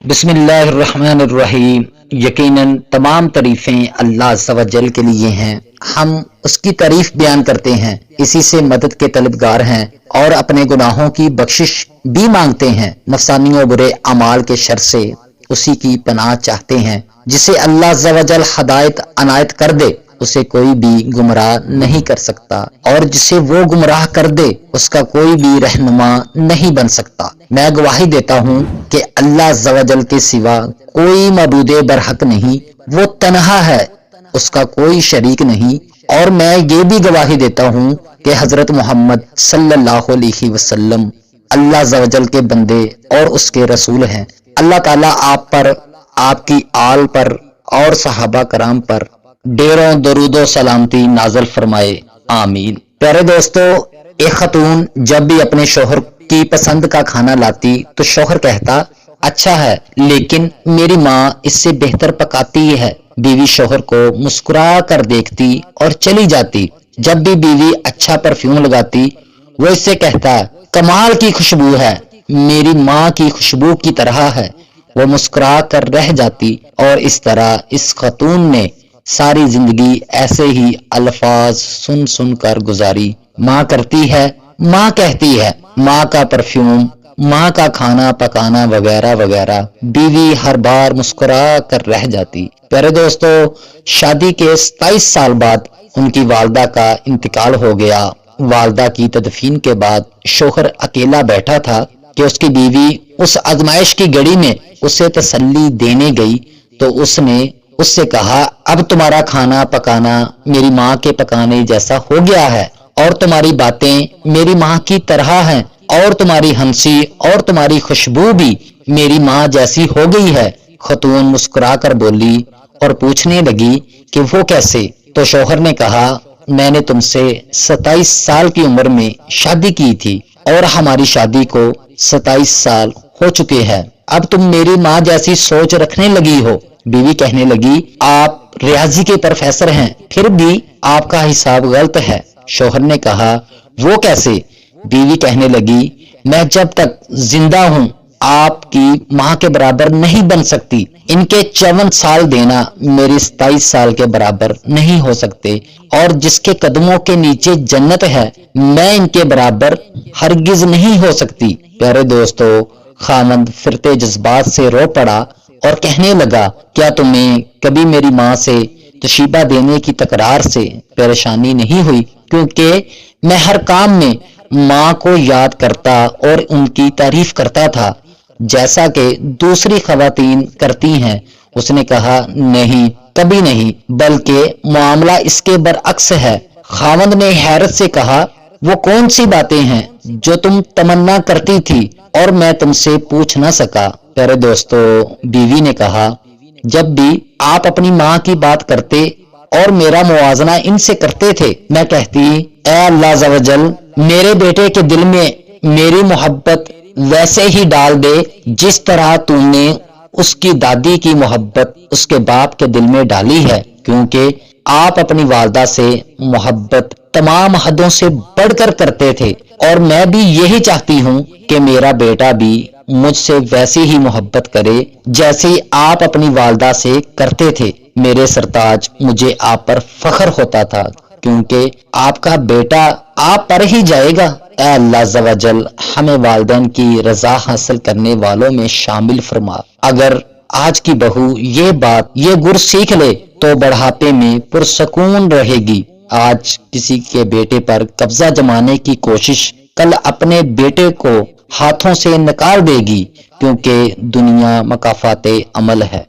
بسم اللہ الرحمن الرحیم۔ یقیناً تمام تعریفیں اللہ عز و جل کے لیے ہیں۔ ہم اس کی تعریف بیان کرتے ہیں، اسی سے مدد کے طلبگار ہیں اور اپنے گناہوں کی بخشش بھی مانگتے ہیں۔ نفسانی و برے اعمال کے شر سے اسی کی پناہ چاہتے ہیں۔ جسے اللہ عز و جل ہدایت عنایت کر دے اسے کوئی بھی گمراہ نہیں کر سکتا، اور جسے وہ گمراہ کر دے اس کا کوئی بھی رہنما نہیں بن سکتا۔ میں گواہی دیتا ہوں کہ اللہ عز و جل کے سوا کوئی معبود برحق نہیں، وہ تنہا ہے، اس کا کوئی شریک نہیں، اور میں یہ بھی گواہی دیتا ہوں کہ حضرت محمد صلی اللہ علیہ وسلم اللہ عز و جل کے بندے اور اس کے رسول ہیں۔ اللہ تعالیٰ آپ پر، آپ کی آل پر اور صحابہ کرام پر ڈیروں درود و سلامتی نازل فرمائے، آمین۔ پیارے دوستو، ایک خاتون جب بھی اپنے شوہر کی پسند کا کھانا لاتی تو شوہر کہتا اچھا ہے لیکن میری ماں اس سے بہتر پکاتی ہے۔ بیوی شوہر کو مسکرا کر دیکھتی اور چلی جاتی۔ جب بھی بیوی اچھا پرفیوم لگاتی وہ اس سے کہتا کمال کی خوشبو ہے، میری ماں کی خوشبو کی طرح ہے۔ وہ مسکرا کر رہ جاتی، اور اس طرح اس خاتون نے ساری زندگی ایسے ہی الفاظ سن سن کر گزاری۔ ماں کرتی ہے، ماں کہتی ہے، ماں کا پرفیوم، ماں کا کھانا پکانا وغیرہ وغیرہ۔ بیوی ہر بار مسکرا کر رہ جاتی۔ پیارے دوستو، شادی کے 27 سال بعد ان کی والدہ کا انتقال ہو گیا۔ والدہ کی تدفین کے بعد شوہر اکیلا بیٹھا تھا کہ اس کی بیوی اس آزمائش کی گھڑی میں اسے تسلی دینے گئی تو اس نے اس سے کہا اب تمہارا کھانا پکانا میری ماں کے پکانے جیسا ہو گیا ہے، اور تمہاری باتیں میری ماں کی طرح ہیں، اور تمہاری ہنسی اور تمہاری خوشبو بھی میری ماں جیسی ہو گئی ہے۔ خاتون مسکرا کر بولی اور پوچھنے لگی کہ وہ کیسے؟ تو شوہر نے کہا میں نے تم سے 27 سال کی عمر میں شادی کی تھی اور ہماری شادی کو 27 سال ہو چکے ہیں، اب تم میری ماں جیسی سوچ رکھنے لگی ہو۔ بیوی کہنے لگی آپ ریاضی کے پروفیسر ہیں پھر بھی آپ کا حساب غلط ہے۔ شوہر نے کہا وہ کیسے؟ بیوی کہنے لگی میں جب تک زندہ ہوں آپ کی ماں کے برابر نہیں بن سکتی، ان کے 54 سال دینا میری 27 سال کے برابر نہیں ہو سکتے، اور جس کے قدموں کے نیچے جنت ہے میں ان کے برابر ہرگز نہیں ہو سکتی۔ پیارے دوستو، خاوند فرتے جذبات سے رو پڑا اور کہنے لگا کیا تمہیں کبھی میری ماں سے تشیبہ دینے کی تکرار سے پریشانی نہیں ہوئی؟ کیونکہ میں ہر کام میں ماں کو یاد کرتا اور ان کی تعریف کرتا تھا جیسا کہ دوسری خواتین کرتی ہیں۔ اس نے کہا نہیں، کبھی نہیں، بلکہ معاملہ اس کے برعکس ہے۔ خاوند نے حیرت سے کہا وہ کون سی باتیں ہیں جو تم تمنا کرتی تھی اور میں تم سے پوچھ نہ سکا؟ پیارے دوستو، بیوی نے کہا جب بھی آپ اپنی ماں کی بات کرتے اور میرا موازنہ ان سے کرتے تھے میں کہتی اے اللہ عز و جل میرے بیٹے کے دل میں میری محبت ویسے ہی ڈال دے جس طرح تو نے اس کی دادی کی محبت اس کے باپ کے دل میں ڈالی ہے، کیونکہ آپ اپنی والدہ سے محبت تمام حدوں سے بڑھ کر کرتے تھے، اور میں بھی یہی چاہتی ہوں کہ میرا بیٹا بھی مجھ سے ویسی ہی محبت کرے جیسی آپ اپنی والدہ سے کرتے تھے۔ میرے سرتاج، مجھے آپ پر فخر ہوتا تھا کیونکہ آپ کا بیٹا آپ پر ہی جائے گا۔ اے اللہ عز و جل ہمیں والدین کی رضا حاصل کرنے والوں میں شامل فرما۔ اگر آج کی بہو یہ بات، یہ گر سیکھ لے تو بڑھاپے میں پرسکون رہے گی۔ آج کسی کے بیٹے پر قبضہ جمانے کی کوشش کل اپنے بیٹے کو ہاتھوں سے نکال دے گی، کیونکہ دنیا مکافات عمل ہے۔